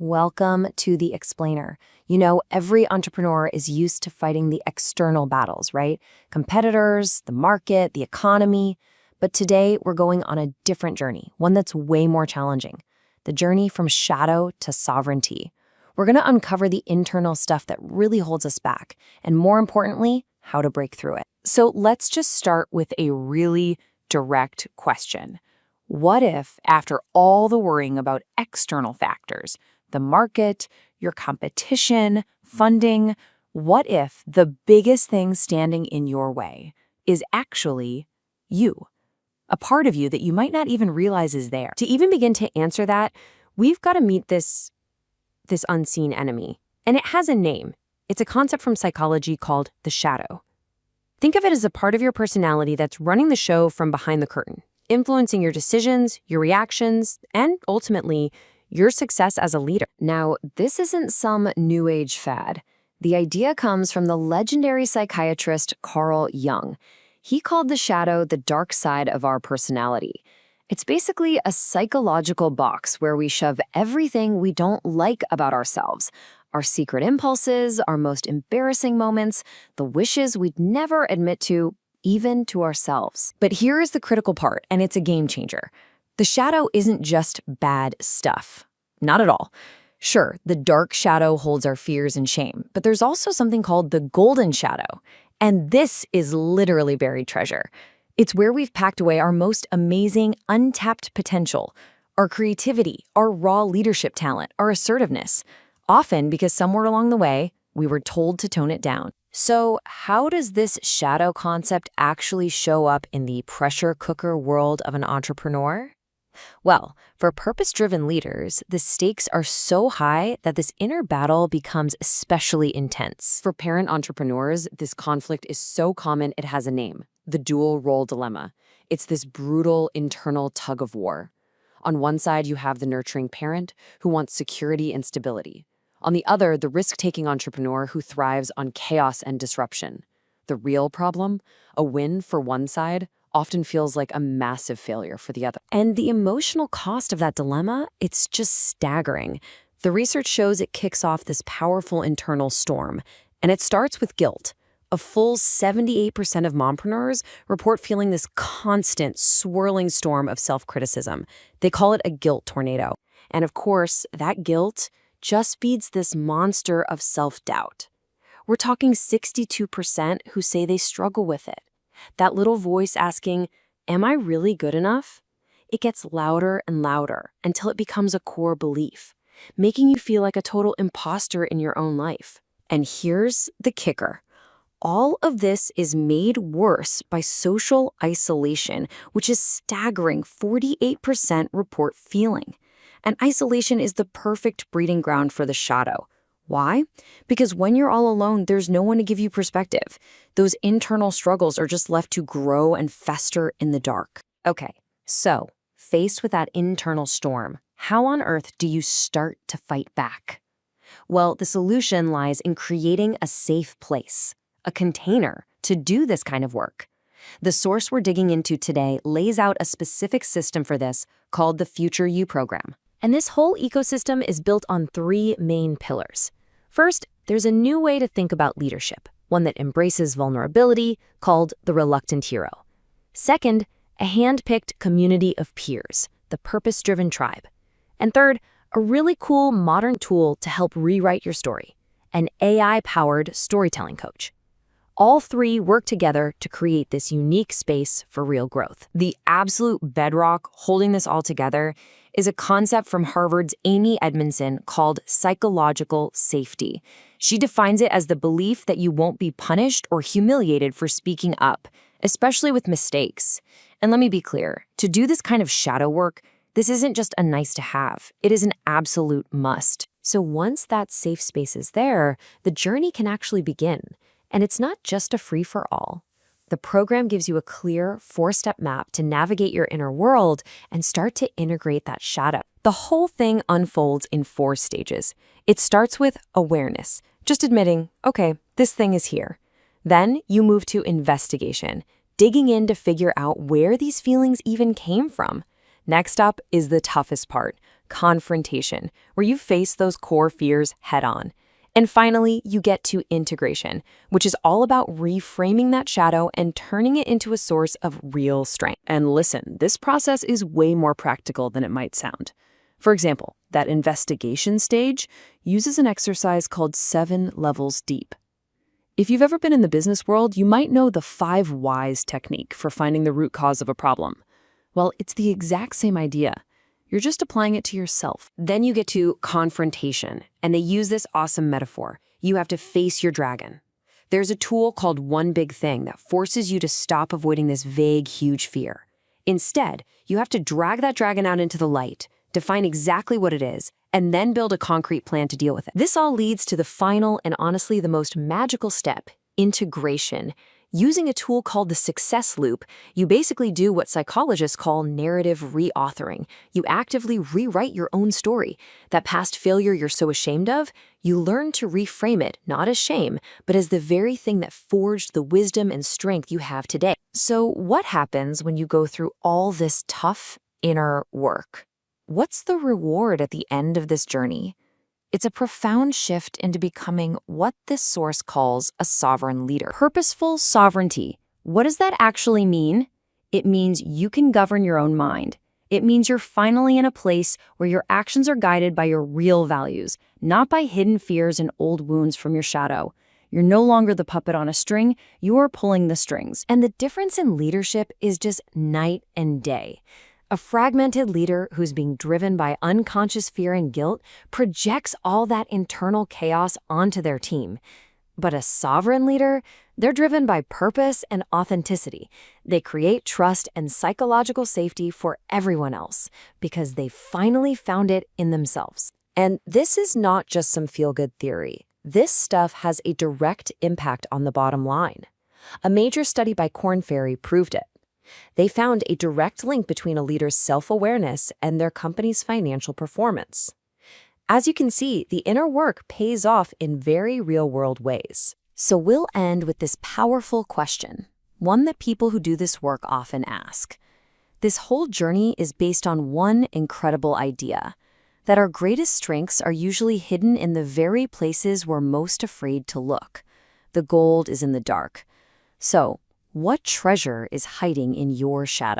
Welcome to The Explainer. You know, every entrepreneur is used to fighting the external battles, right? Competitors, the market, the economy. But today, we're going on a different journey, one that's way more challenging. The journey from shadow to sovereignty. We're going to uncover the internal stuff that really holds us back, and more importantly, how to break through it. So let's just start with a really direct question. What if, after all the worrying about external factors, the market, your competition, funding, what if the biggest thing standing in your way is actually you? A part of you that you might not even realize is there. To even begin to answer that, we've got to meet this unseen enemy. And it has a name. It's a concept from psychology called the shadow. Think of it as a part of your personality that's running the show from behind the curtain, influencing your decisions, your reactions, and ultimately, your success as a leader. Now, this isn't some new age fad. The idea comes from the legendary psychiatrist Carl Jung. He called the shadow the dark side of our personality. It's basically a psychological box where we shove everything we don't like about ourselves. Our secret impulses, our most embarrassing moments, the wishes we'd never admit to, even to ourselves. But here is the critical part, and it's a game changer. The shadow isn't just bad stuff. Not at all. Sure, the dark shadow holds our fears and shame, but there's also something called the golden shadow. And this is literally buried treasure. It's where we've packed away our most amazing, untapped potential, our creativity, our raw leadership talent, our assertiveness. Often because somewhere along the way, we were told to tone it down. So how does this shadow concept actually show up in the pressure cooker world of an entrepreneur? Well, for purpose-driven leaders, the stakes are so high that this inner battle becomes especially intense. For parent entrepreneurs, this conflict is so common it has a name, the dual role dilemma. It's this brutal internal tug of war. On one side, you have the nurturing parent who wants security and stability. On the other, the risk-taking entrepreneur who thrives on chaos and disruption. The real problem, a win for one side, often feels like a massive failure for the other. And the emotional cost of that dilemma, it's just staggering. The research shows it kicks off this powerful internal storm, and it starts with guilt. A full 78% of mompreneurs report feeling this constant, swirling storm of self-criticism. They call it a guilt tornado. And of course, that guilt just feeds this monster of self-doubt. We're talking 62% who say they struggle with it. That little voice asking, am I really good enough? It gets louder and louder until it becomes a core belief, making you feel like a total imposter in your own life. And here's the kicker. All of this is made worse by social isolation, which is staggering. 48% report feeling. And isolation is the perfect breeding ground for the shadow. Why? Because when you're all alone, there's no one to give you perspective. Those internal struggles are just left to grow and fester in the dark. Okay, so faced with that internal storm, how on earth do you start to fight back? Well, the solution lies in creating a safe place, a container to do this kind of work. The source we're digging into today lays out a specific system for this called the Future You program. And this whole ecosystem is built on three main pillars. First, there's a new way to think about leadership, one that embraces vulnerability, called the reluctant hero. Second, a hand-picked community of peers, the purpose-driven tribe. And third, a really cool modern tool to help rewrite your story, an AI-powered storytelling coach. All three work together to create this unique space for real growth. The absolute bedrock holding this all together is a concept from Harvard's Amy Edmondson called psychological safety. She defines it as the belief that you won't be punished or humiliated for speaking up, especially with mistakes. And let me be clear, to do this kind of shadow work, this isn't just a nice to have, it is an absolute must. So once that safe space is there, the journey can actually begin. And it's not just a free-for-all. The program gives you a clear 4-step map to navigate your inner world and start to integrate that shadow. The whole thing unfolds in 4 stages. It starts with awareness, just admitting, okay, this thing is here. Then you move to investigation, digging in to figure out where these feelings even came from. Next up is the toughest part, confrontation, where you face those core fears head on. And finally, you get to integration, which is all about reframing that shadow and turning it into a source of real strength. And listen, this process is way more practical than it might sound. For example, that investigation stage uses an exercise called 7 levels deep. If you've ever been in the business world, you might know the 5 whys technique for finding the root cause of a problem. Well, it's the exact same idea. You're just applying it to yourself. Then you get to confrontation, and they use this awesome metaphor. You have to face your dragon. There's a tool called One Big Thing that forces you to stop avoiding this vague, huge fear. Instead, you have to drag that dragon out into the light, define exactly what it is, and then build a concrete plan to deal with it. This all leads to the final and honestly the most magical step, integration. Using a tool called the success loop, you basically do what psychologists call narrative reauthoring. You actively rewrite your own story. That past failure you're so ashamed of, you learn to reframe it, not as shame, but as the very thing that forged the wisdom and strength you have today. So what happens when you go through all this tough inner work? What's the reward at the end of this journey? It's a profound shift into becoming what this source calls a sovereign leader. Purposeful sovereignty. What does that actually mean? It means you can govern your own mind. It means you're finally in a place where your actions are guided by your real values, not by hidden fears and old wounds from your shadow. You're no longer the puppet on a string, you're pulling the strings. And the difference in leadership is just night and day. A fragmented leader who's being driven by unconscious fear and guilt projects all that internal chaos onto their team. But a sovereign leader, they're driven by purpose and authenticity. They create trust and psychological safety for everyone else because they finally found it in themselves. And this is not just some feel-good theory. This stuff has a direct impact on the bottom line. A major study by Korn Ferry proved it. They found a direct link between a leader's self-awareness and their company's financial performance. As you can see, the inner work pays off in very real-world ways. So we'll end with this powerful question, one that people who do this work often ask. This whole journey is based on one incredible idea, that our greatest strengths are usually hidden in the very places we're most afraid to look. The gold is in the dark. So, what treasure is hiding in your shadow?